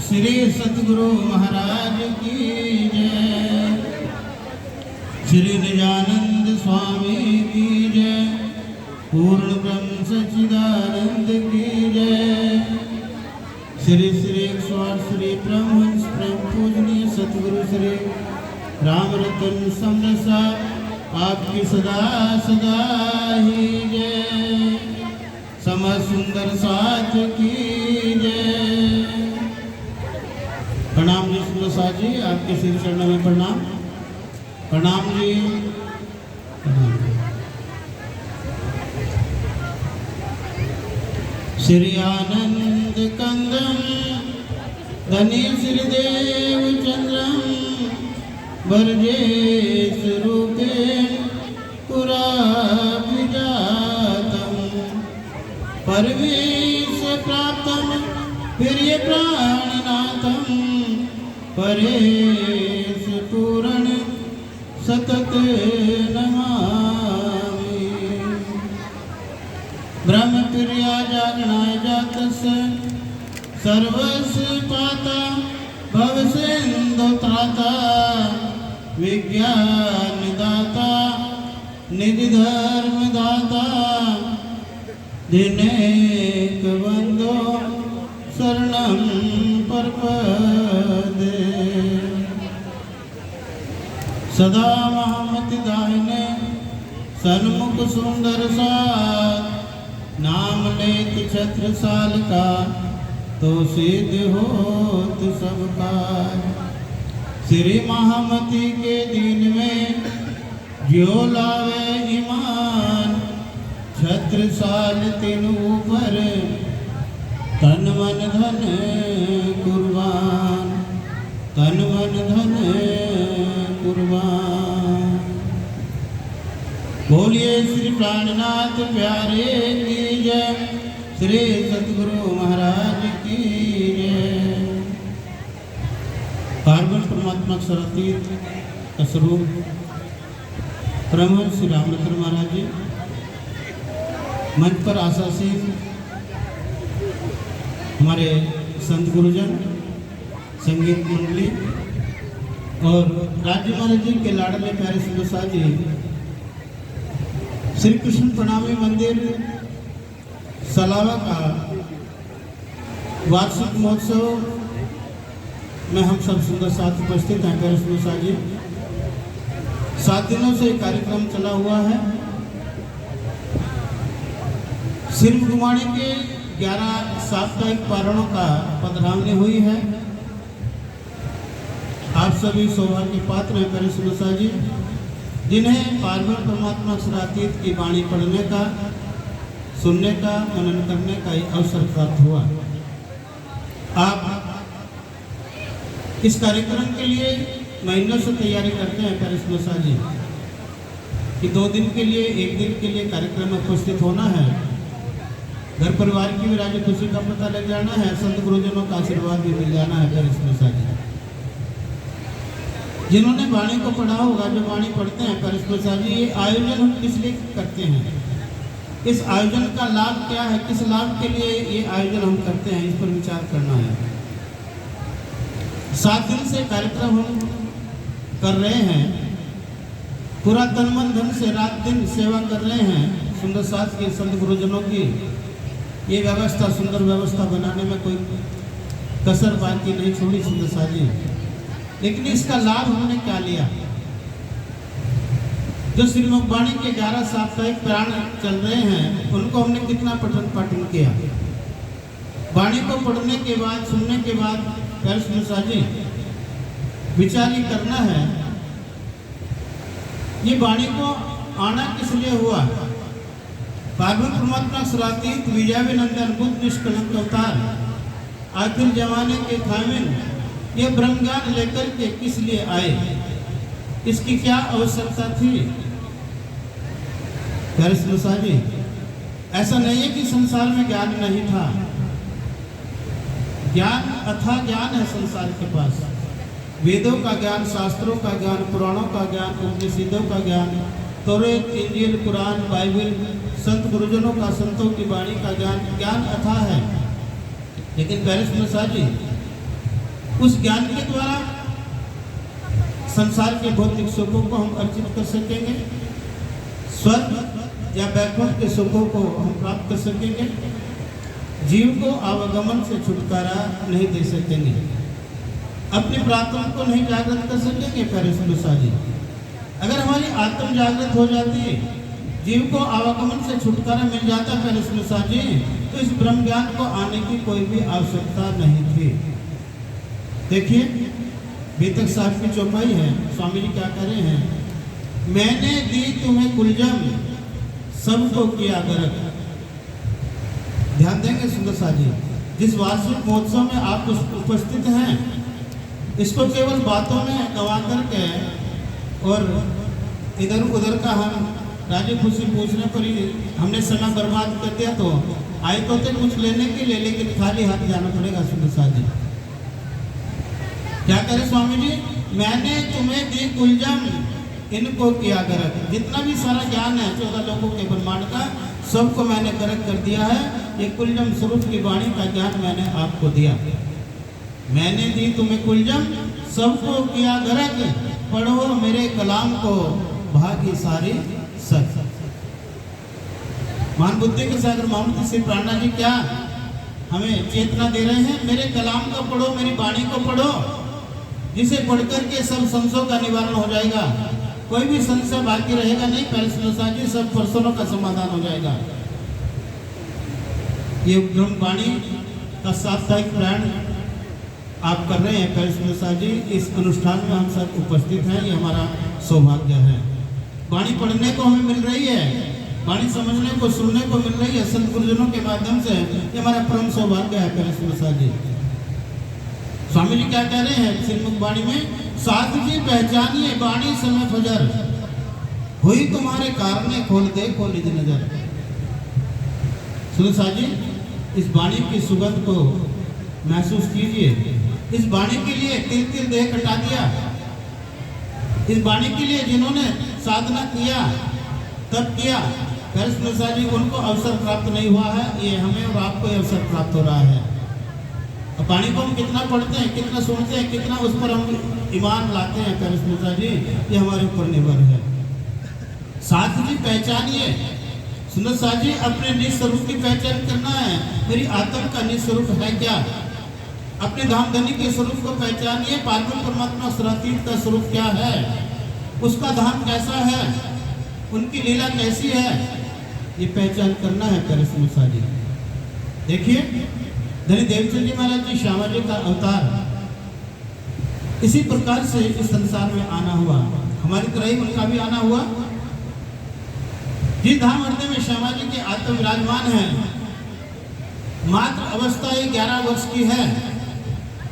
श्री सतगुरु महाराज की जय। श्री निजानंद स्वामी की जय। पूर्ण ब्रह्म सच्चिदानंद की जय। श्री श्री 108 श्री ब्रह्मंस प्रेम पूजनीय सतगुरु श्री राम रतन समरसा आपकी सदा सदा ही जय। सम सुंदर साथ की जय। प्रणाम जी सुंदर जी, आपके श्री चरणों में प्रणाम। प्रणाम जी। श्री आनंद कंदम धनी श्री देव चंद्रम वर्जेश रूपे पुराभिजातम परवेश प्राप्तम प्रिय प्राणनाथम परेश पूर्ण सतत नमामि। ब्रह्म प्रिया जागनाय जातस्य सर्वस्य पाता भवसिन्धु त्राता विज्ञान दाता निधि धर्म दाता दिनेक बंधो शरणं प्रपदे। सदा महामति दाहिने सन्मुख सुंदर साथ नाम लेत छत्रसाल का तो सिद्ध होत सबका। श्री महामति के दिन में जो लावे ईमान छत्रसाल तिन ऊपर तन मन धन कुर्बान। तन मन धन कुर्बान। बोलिए श्री प्राणनाथ प्यारे की जय। श्री सतगुरु महाराज की जय। पार्वण परमात्मा अक्षरातीत का स्वरूप परम श्री रामचंद्र महाराज जी मंच पर आशासीन हमारे संत गुरुजन संगीत मंडली और राज्य महाराज जी के लाडले प्यारे सुंदर जी श्री कृष्ण प्रणामी मंदिर सलावा का वार्षिक महोत्सव में हम सब सुंदर साथ उपस्थित हैं। प्यारे सुंदर जी 7 दिनों से कार्यक्रम चला हुआ है। सिर्फ गुमाणी के 11 साप्ताहिक पारणों का पधरावनी हुई है। आप सभी सौभाग्य पात्र हैं प्यारे सुंदर जी, जिन्हें पार्वण परमात्मा अक्षरातीत की वाणी पढ़ने का, सुनने का, मनन करने का अवसर प्राप्त हुआ। आप इस कार्यक्रम के लिए महीनों से तैयारी करते हैं प्यारे सुंदर जी कि 2 दिन के लिए 1 दिन के लिए कार्यक्रम में उपस्थित होना है। घर परिवार की भी राज्य खुशी का पता लग जाना है। संत गुरुजनों का आशीर्वाद भी मिल जाना है प्यारे सुंदर जी। जिन्होंने वाणी को पढ़ा होगा, जो वाणी पढ़ते हैं प्यारे सुंदर जी, ये आयोजन हम किस लिए करते हैं, इस आयोजन का लाभ क्या है, किस लाभ के लिए ये आयोजन हम करते हैं, इस पर विचार करना है। 7 दिन से कार्यक्रम हम कर रहे हैं। पूरा तन मन धन से रात दिन सेवा कर रहे हैं। सुंदर साथ के संत गुरुजनों की ये व्यवस्था, सुंदर व्यवस्था बनाने में कोई कसर बाकी नहीं छोड़ी सुंदर जी। लेकिन इसका लाभ हमने क्या लिया? जो श्रीमद् वाणी के 11 साप्ताहिक प्राण चल रहे हैं, उनको हमने कितना पठन पाठन किया। वाणी को पढ़ने के बाद, सुनने के बाद प्यारे सुंदर जी विचार ये करना है, ये वाणी को आना किस लिए हुआ? पार्वण परमात्मा अक्षरातीत विजयाभिनंदन बुद्ध निष्कलंक अवतार आखिर जमाने के खामिन ये ब्रह्म ज्ञान लेकर के किस लिए आए? इसकी क्या आवश्यकता थी? प्यारे सुंदर जी, ऐसा नहीं है कि संसार में ज्ञान नहीं था। ज्ञान अथाह ज्ञान है संसार के पास। वेदों का ज्ञान, शास्त्रों का ज्ञान, पुराणों का ज्ञान, उपनिषदों का ज्ञान, तौरेत, इंजील, कुरान, बाइबल, संत गुरुजनों का, संतों की वाणी का ज्ञान अथाह है। लेकिन प्यारे सुंदर जी, उस ज्ञान के द्वारा संसार के भौतिक सुखों को हम अर्जित कर सकेंगे, स्वर्ग या वैकुंठ के सुखों को हम प्राप्त कर सकेंगे, जीव को आवागमन से छुटकारा नहीं दे सकेंगे, अपनी प्रात्मा को नहीं जागृत कर सकेंगे। प्यारे जी, अगर हमारी आत्म जागृत हो जाती, जीव को आवागमन से छुटकारा मिल जाता प्यारे जी, तो इस ब्रह्म ज्ञान को आने की कोई भी आवश्यकता नहीं थी। देखिए बीतक साहब की चौपाई है, स्वामी जी क्या कह रहे हैं, मैंने दी तुम्हें कुलजम सबको किया गर्क। ध्यान देंगे सुंदर साहब जी, जिस वार्षिक महोत्सव में आप उपस्थित हैं, इसको केवल बातों में गवा करके और इधर उधर का हम राजी खुशी पूछने पर ही हमने समय बर्बाद कर दिया। तो आए तो थे कुछ लेने के लिए, लेकिन खाली हाथ जाना पड़ेगा। सुंदर साहब जी क्या करे स्वामी जी, मैंने तुम्हें दी कुलजम इनको किया गर्क। जितना भी सारा ज्ञान है 14 लोगों के ब्रह्मांड का, सबको मैंने गर्क कर दिया है। ये कुलजम स्वरूप की वाणी का ज्ञान मैंने आपको दिया। मैंने दी तुम्हें कुलजम सबको किया गर्क, पढ़ो मेरे कलाम को भागी सारी सच। मान बुद्धि के सागर मोहम्मद श्री प्राणा जी क्या हमें चेतना दे रहे हैं, मेरे कलाम को पढ़ो, मेरी वाणी को पढ़ो, जिसे पढ़कर के सब संशयों का निवारण हो जाएगा, कोई भी संशय बाकी रहेगा नहीं। पहले जी सब प्रश्नों का समाधान हो जाएगा। ये ब्रह्मवाणी का साप्ताहिक प्रयाण आप कर रहे हैं पहले जी, इस अनुष्ठान में हम सब उपस्थित हैं, ये हमारा सौभाग्य है। वाणी पढ़ने को हमें मिल रही है, वाणी समझने को सुनने को मिल रही है संत गुरुजनों के माध्यम से, ये हमारा परम सौभाग्य है पहले जी। स्वामी जी क्या कह रहे हैं श्रीमुख वाणी में, साधु जी पहचानिए वाणी समय फजर, हुई तुम्हारे कारणे खोल दे को निज नजर। सुनो जी, इस वाणी की सुगंध को महसूस कीजिए। इस वाणी के लिए तिल तिल देह कटा दिया, इस वाणी के लिए जिन्होंने साधना किया तब किया, पहले जी उनको अवसर प्राप्त नहीं हुआ है, ये हमें और आपको अवसर प्राप्त हो रहा है। वाणी को हम कितना पढ़ते हैं, कितना सुनते हैं, कितना उस पर हम ईमान लाते हैं पहले जी, ये हमारे ऊपर निर्भर है। साधु जी पहचानिए, सुंदर साथ जी अपने निज स्वरूप की पहचान करना है। मेरी आत्मा का निज स्वरूप है क्या, अपने धाम धनी के स्वरूप को पहचानिए। पार्वती परमात्मा सरातीत का स्वरूप क्या है, उसका धाम कैसा है, उनकी लीला कैसी है, ये पहचान करना है पहले जी। देखिए धनी देवचंद जी महाराज जी श्यामा जी का अवतार इसी प्रकार से इस संसार में आना हुआ, हमारी तरह ही उनका भी आना हुआ। जिस धाम हृदय में श्यामा जी के आत्म विराजमान है, मात्र अवस्था ये 11 वर्ष की है।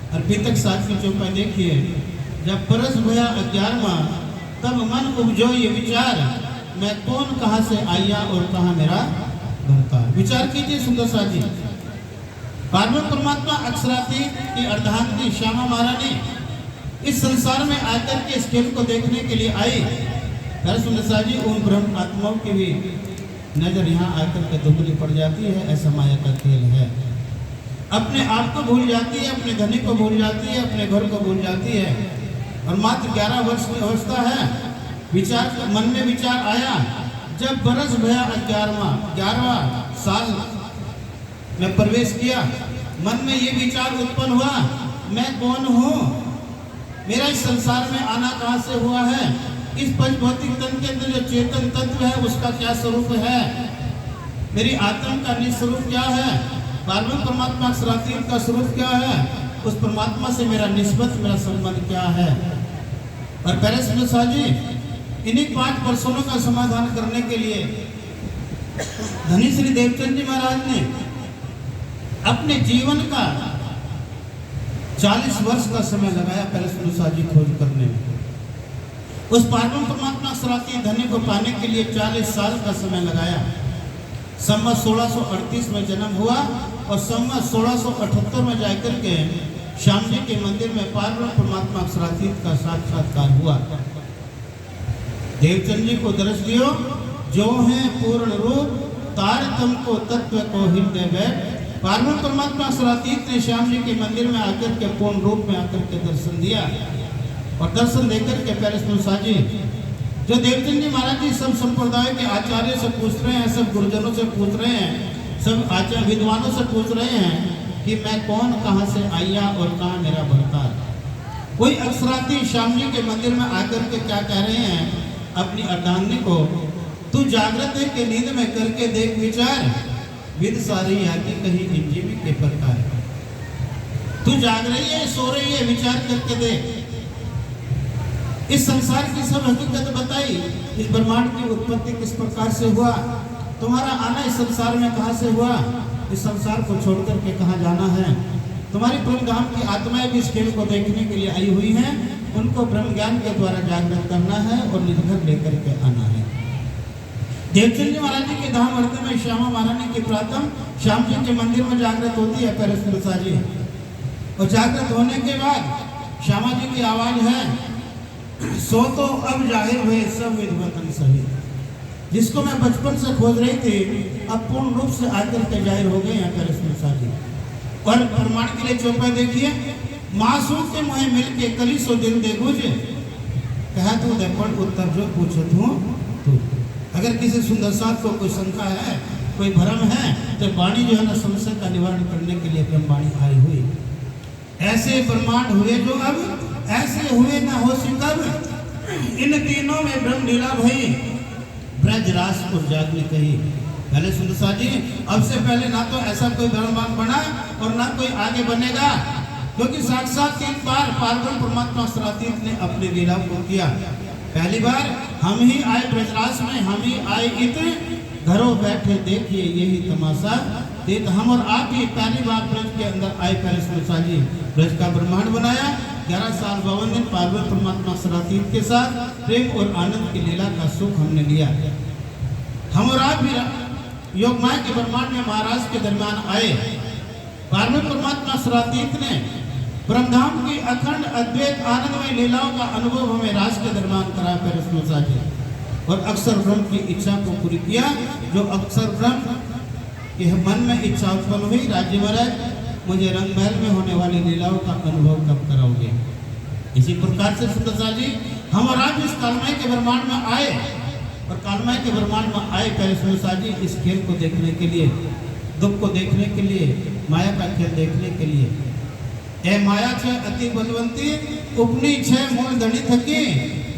और बीतक साथ की चौपाई देखिए, जब बरस भया 11वां तब मन उपजो ये विचार, मैं कौन कहाँ से आया और कहाँ मेरा घर। विचार कीजिए सुंदर साथ जी, पार्वती परमात्मा अक्षरातीत की अर्धांगिनी श्यामा महारानी इस संसार में आकर के इस खेल को देखने के लिए आई। सुंदर जी उन ब्रह्म आत्माओं की भी नजर यहाँ आकर के धुंधली पड़ जाती है। ऐसा माया का खेल है, अपने आप को भूल जाती है, अपने धनी को भूल जाती है, अपने घर को भूल जाती है। और मात्र 11 वर्ष की अवस्था है। विचार मन में विचार आया, जब बरस भया 11वां साल मैं प्रवेश किया, मन में ये विचार उत्पन्न हुआ, मैं कौन हूँ, मेरा इस संसार में आना कहाँ से हुआ है, इस पंचभौतिक तन के अंदर जो चेतन तत्व है उसका क्या स्वरूप है, मेरी आत्मा का निज स्वरूप क्या है, पार्वती परमात्मा सरातीत का स्वरूप क्या है, उस परमात्मा से मेरा निस्बत, मेरा संबंध क्या है। और पहले जी इन्हीं 5 प्रश्नों का समाधान करने के लिए धनी श्री देवचंद जी महाराज ने अपने जीवन का 40 वर्ष का समय लगाया पहले जी खोज करने में। उस पार्वती परमात्मा सराती धनी को पाने के लिए 40 साल का समय लगाया। संवत 1638 में जन्म हुआ और संवत 1678 में जाकर के श्याम जी के मंदिर में पार्वती परमात्मा सरातीत का साक्षात्कार हुआ। देवचंद जी को दर्श दियो, जो है पूर्ण रूप तारतम को तत्व को हृदय बैठ, पार्वती परमात्मा सरातीत ने श्याम जी के मंदिर में आकर के पूर्ण रूप में आकर के दर्शन दिया और दर्शन देकर के पहले सुनसा जी जो देवचंद जी महाराज जी सब संप्रदाय के आचार्य से पूछ रहे हैं, सब गुरुजनों से पूछ रहे हैं, सब आचार्य विद्वानों से पूछ रहे हैं कि मैं कौन, कहाँ से आया और कहाँ मेरा भरतार। कोई अक्षरार्थी श्याम जी के मंदिर में आकर के क्या कह रहे हैं अपनी अर्धांगिनी को, तू जागृत है कि नींद में करके देख विचार, विद सारी आगे कहीं इंजीवी के प्रकार। तू जाग रही है, सो रही है, विचार करके देख। इस संसार की सब हकीकत बताई, इस ब्रह्मांड की उत्पत्ति किस प्रकार से हुआ, तुम्हारा आना इस संसार में कहाँ से हुआ, इस संसार को छोड़कर के कहाँ जाना है। तुम्हारी ब्रह्म धाम की आत्माएं भी इस खेल को देखने के लिए आई हुई हैं, उनको ब्रह्म ज्ञान के द्वारा जागृत करना है और निर्भर लेकर के आना है। देवचंद जी महाराज जी के धाम अर्थ में श्यामा महारानी की प्रातम श्याम जी के मंदिर में जागृत होती है पहले सुनसा जी, और जागृत होने के बाद श्यामा जी की आवाज है, सो तो अब जाहिर हुए सब विद्वतन सही। जिसको मैं बचपन से खोज रही थी अब पूर्ण रूप से आकर के जाहिर हो गए हैं पहले सुनसा जी। और प्रमाण के लिए चौपाई देखिए, मासूम के मुँह मिल के कली सो दिल दे गुजे, कहा तू दर्पण उत्तर जो पूछत हूँ तू। अगर किसी सुंदर साथ को कोई शंका है, कोई भ्रम है, तो वाणी जो है ना समस्या का निवारण करने के लिए ब्रह्मवाणी आई हुई। ऐसे ब्रह्मांड हुए जो अब ऐसे हुए न हो कब, इन तीनों में ब्रह्म लीला भई, ब्रजरास को जागने कही। पहले सुंदरसा जी अब से पहले ना तो ऐसा कोई ब्रह्मांड बना और ना कोई आगे बनेगा, क्योंकि साक्षात 3 बार पार्वती परमात्मा सरातीत ने अपनी लीला को किया। पहली बार हम ही आए ब्रजरास में, हम ही आए इत घरों बैठे देखिए यही तमाशा, देख हम और आप ही पहली बार ब्रज के अंदर आए पहले सुनसा जी। ब्रज का ब्रह्मांड बनाया, 11 साल 52 दिन पार्वती परमात्मा सरातीत के साथ प्रेम और आनंद की लीला का सुख हमने लिया। हम और आप भी योग माया के ब्रह्मांड में महाराज के दरमियान आए। पार्वती परमात्मा सरातीत ने ब्रह्मधाम की अखंड अद्वैत आनंदमय लीलाओं का अनुभव हमें राज के दरमियान कराया पहले सुनसा जी, और अक्षर ब्रह्म की इच्छा को पूरी किया। जो अक्षर ब्रह्म के मन में इच्छा उत्पन्न हुई, राज्य महाराज मुझे रंग महल में होने वाली लीलाओं का अनुभव कब कराओगे। इसी प्रकार से सुंदरसा जी हम और आप इस कालमय के ब्रह्मांड में आए, और कालमय के ब्रह्मांड में आए पहले सुंदरसा जी इस खेल को देखने के लिए, दुख को देखने के लिए, माया का खेल देखने के लिए। ए माया छे अति बलवंती, उपनी छे मूल धनी थकी,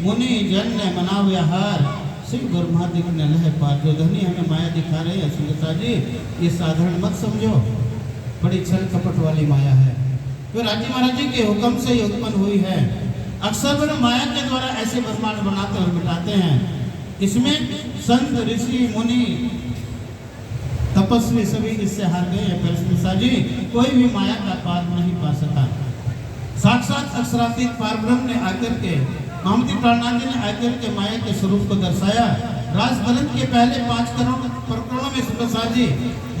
मुनि जन ने मनाव हार, शिव ब्रह्मा दिखने लहे पार। जो धनी हमें माया दिखा रहे हैं सुंदरसा जी, ये साधारण मत समझो, बड़ी छल कपट वाली माया है, जो राज्य महाराज जी के हुक्म से उत्पन्न हुई है। अक्सर माया के द्वारा ऐसे ब्रह्मांड बनाते और मिटाते हैं। इसमें संत ऋषि मुनि तपस्वी सभी इससे हार गए हैं सुंदरसा जी, कोई भी माया का पार नहीं पा सका। साक्षात अक्षरातीत पारब्रह्म ने आकर के, महामती प्राणानंद ने आकर के माया के स्वरूप को दर्शाया। राज ग्रंथ के पहले 5 प्रकरणों में सुंदरसा जी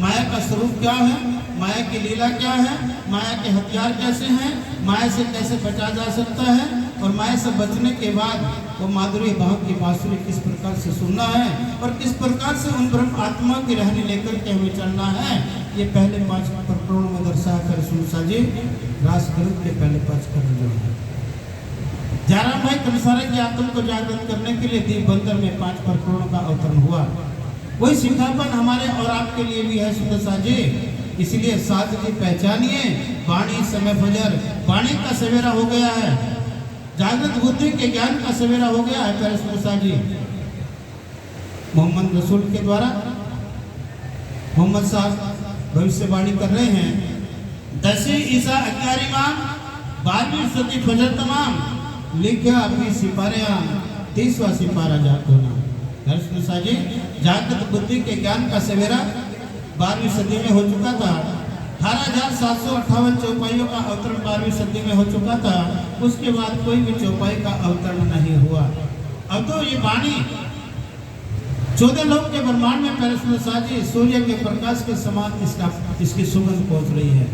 माया का स्वरूप क्या है, माया की लीला क्या है, माया के हथियार कैसे हैं, माया से कैसे बचा जा सकता है, और माया से बचने के बाद वो माधुरी भाव की बांसुरी किस प्रकार से सुनना है, और किस प्रकार से उन ब्रह्म आत्मा की रहनी लेकर के हमें चलना है, ये पहले 5 प्रकरणों में दर्शा कर सुनसा जी राज ग्रंथ के पहले 5 प्रकरण जो है। जयराम भाई कंसारे की आत्मा को जागृत करने के लिए दीप बंदर में 5 प्रकरणों का अवतरण हुआ। वही सिखापन हमारे और आपके लिए भी है सुंदरसा जी। इसलिए साथ जी पहचानिए, वाणी समय फजर, वाणी का सवेरा हो गया है, जागृत बुद्धि के ज्ञान का सवेरा हो गया है पहले सुंदरसा जी। मोहम्मद रसूल के द्वारा मोहम्मद साहब भविष्यवाणी कर रहे हैं, 10वीं ईसा 11वीं माह 12वीं सदी फजर तमाम, लिखा अपनी सिपारियां 30वां सिपारा जाग होना। सुंदरसा जी जागृत बुद्धि के ज्ञान का सवेरा 12वीं सदी में हो चुका था। 18,758 चौपाइयों का अवतरण 12वीं सदी में हो चुका था। उसके बाद कोई भी चौपाई का अवतरण नहीं हुआ। अब तो ये वाणी 14 लोक के ब्रह्मांड में पहले सुंदरसा जी सूर्य के प्रकाश के समान इसकी सुगंध पहुंच रही है।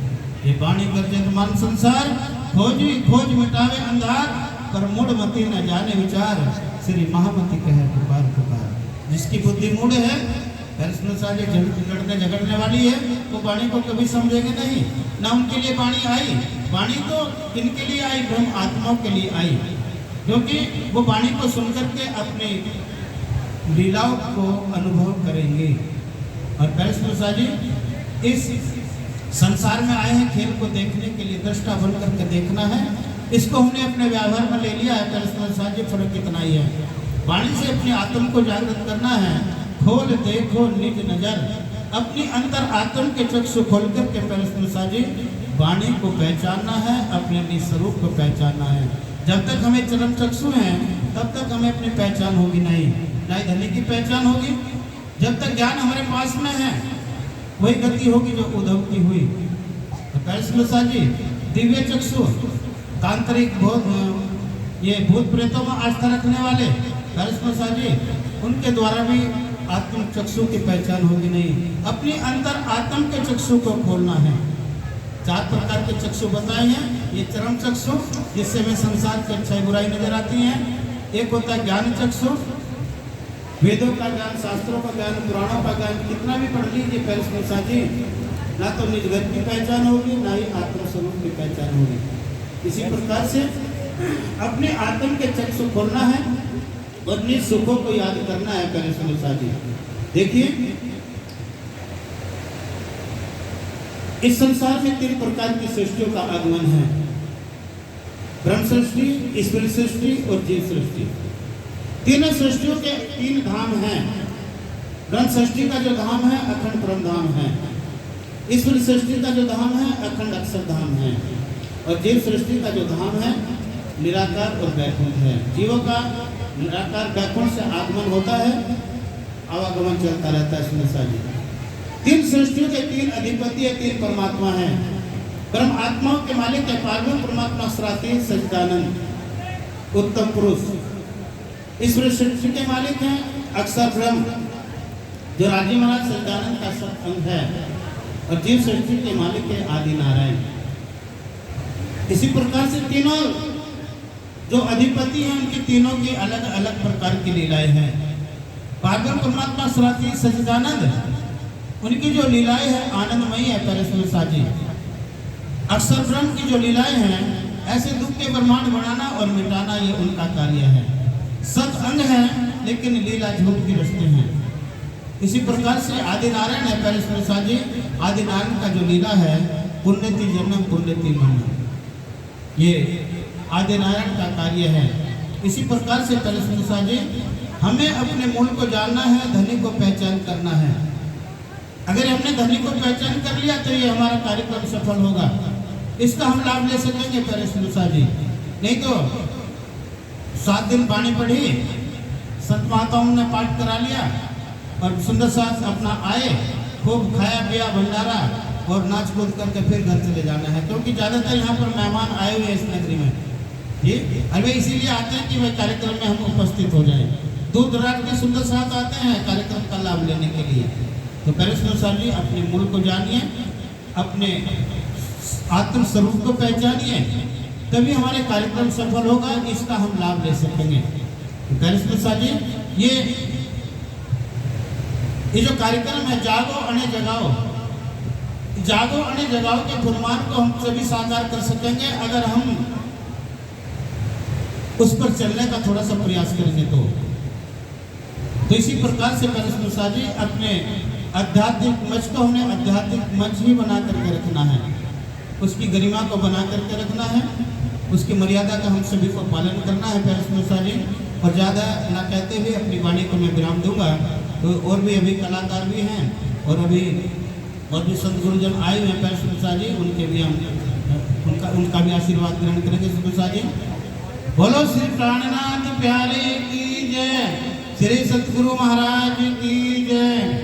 ये वाणी करते मान संसार, खोजी खोज मिटावे अंधार, पर मूढ़ मति न जाने विचार, श्री महामती कहे पुकार पुकार। जिसकी बुद्धि मूढ़ है झगड़ने वाली है, वो वाणी को कभी समझेंगे नहीं, ना उनके लिए वाणी आई। वाणी तो किनके लिए आई? ब्रह्म आत्माओं के लिए आई, क्योंकि वो वाणी को सुनकर के अपने लीलाओं को अनुभव करेंगे। और पैरस्मृषा जी इस संसार में आए हैं खेल को देखने के लिए, दृष्टा बन करके देखना है। इसको हमने अपने व्यवहार में ले लिया है। पैरस्मृषा जी फर्क कितना ही है। वाणी से अपने आत्म को जागृत करना है। खोल देखो निज नजर, अपनी अंतर आत्म के चक्षु खोल करके पैरस्मृषा जी वाणी को पहचानना है, अपने निज स्वरूप को पहचानना है। जब तक हमें चरम चक्षु हैं तब तक हमें अपनी पहचान होगी नहीं, ना ही धनी की पहचान होगी। जब तक ज्ञान हमारे पास में है वही गति होगी जो उद्धव की हुई। तो पैरस्मृषा जी दिव्य चक्षु, तांत्रिक ये भूत प्रेतों में आस्था रखने वाले पैरस्मृषा जी, उनके द्वारा भी आत्म चक्षु की पहचान होगी नहीं। अपनी अंतर आत्म के चक्षु को खोलना है। 4 प्रकार के चक्षु बताए हैं। ये चरम चक्षु जिससे हमें संसार की अच्छाई बुराई नजर आती है। एक होता है ज्ञान चक्षु, वेदों का ज्ञान, शास्त्रों का ज्ञान, पुराणों का ज्ञान कितना भी पढ़ लीजिए पैरस्मृषा जी, ना तो निज घर की पहचान होगी, ना ही आत्मस्वरूप की पहचान होगी। इसी प्रकार से अपने आत्म के चक्षु खोलना है और निज सुखों को याद करना है। पैरस्मृषा जी देखिए, इस संसार में 3 प्रकार की सृष्टियों का आगमन है। ब्रह्म सृष्टि, ईश्वर सृष्टि और जीव सृष्टि। तीनों सृष्टियों के 3 धाम हैं। ब्रह्म सृष्टि का जो धाम है अखंड परम धाम है। ईश्वर सृष्टि का जो धाम है अखंड अक्षर धाम है। और जीव सृष्टि का जो धाम है निराकार और वैकुंठ है। जीवों का निराकार वैकुंठ से आगमन होता है, आवागमन चलता रहता है। स्मृषा जी 3 सृष्टियों के 3 अधिपति है, 3 परमात्मा हैं। ब्रह्म आत्माओं के मालिक है पार्वती परमात्मा सराती सच्चिदानंद उत्तम पुरुष। ईश्वर सृष्टि के मालिक हैं अक्षर ब्रह्म जो राजी महाराज सच्चिदानंद का सत्संग है। और जीव सृष्टि के मालिक है आदि नारायण। इसी प्रकार से तीनों जो अधिपति हैं उनकी तीनों की अलग अलग प्रकार की लीलाएं हैं। पार्वती परमात्मा सराती सच्चिदानंद, उनकी जो लीलाएं हैं आनंदमयी है। पैरस्मृषा जी अक्षर ब्रह्म की जो लीलाएं हैं, ऐसे दुख के ब्रह्मांड बनाना और मिटाना ये उनका कार्य है। सत अंग है लेकिन लीला झूठ की रचते हैं। इसी प्रकार से आदि नारायण है। पैरस्मृषा जी आदि नारायण का जो लीला है पुण्यति जन्म पुण्यति मरणम, ये आदि नारायण का कार्य है। इसी प्रकार से पैरस्मृषा जी हमें अपने मूल को जानना है, धनी को पहचान करना है। अगर हमने धनी को पहचान कर लिया तो ये हमारा कार्यक्रम सफल होगा, इसका हम लाभ ले सकेंगे पैरस्मृषा जी। नहीं तो 7 दिन पानी पढ़ी, संत महात्माओं ने पाठ करा लिया और सुंदर साथ अपना आए, खूब खाया पिया भंडारा और नाच कूद करके फिर घर चले जाना है। क्योंकि ज़्यादातर यहाँ पर मेहमान आए हुए हैं इस नगरी में जी। अरे इसीलिए आते हैं कि वह कार्यक्रम में हम उपस्थित हो जाएं। दूर दराज के सुंदर साथ आते हैं कार्यक्रम का लाभ लेने के लिए। तो पैरस्मृषा जी अपने मूल को जानिए, अपने आत्म स्वरूप को पहचानिए, तभी हमारे कार्यक्रम सफल होगा, इसका हम लाभ ले सकेंगे। तो पैरस्मृषा जी ये जो कार्यक्रम है जागो अने जगाओ, जागो अने जगाओ के फरमान को हम सभी साकार कर सकेंगे अगर हम उस पर चलने का थोड़ा सा प्रयास करेंगे। तो इसी प्रकार से पैरस्मृषा जी अपने आध्यात्मिक मंच को हमने आध्यात्मिक मंच ही बना करके रखना है, उसकी गरिमा को बना करके रखना है, उसकी मर्यादा का हम सभी को पालन करना है पैरस्मृषा जी। और ज़्यादा ना कहते हुए अपनी वाणी को मैं विराम दूंगा। तो और भी अभी कलाकार भी हैं और अभी और भी संत गुरुजन आए हुए हैं पैरस्मृषा जी, उनके भी हम उनका भी आशीर्वाद ग्रहण करेंगे। स्मृषा जी बोलो श्री प्राणनाथ प्यारे की जय, श्री सतगुरु महाराज की जय।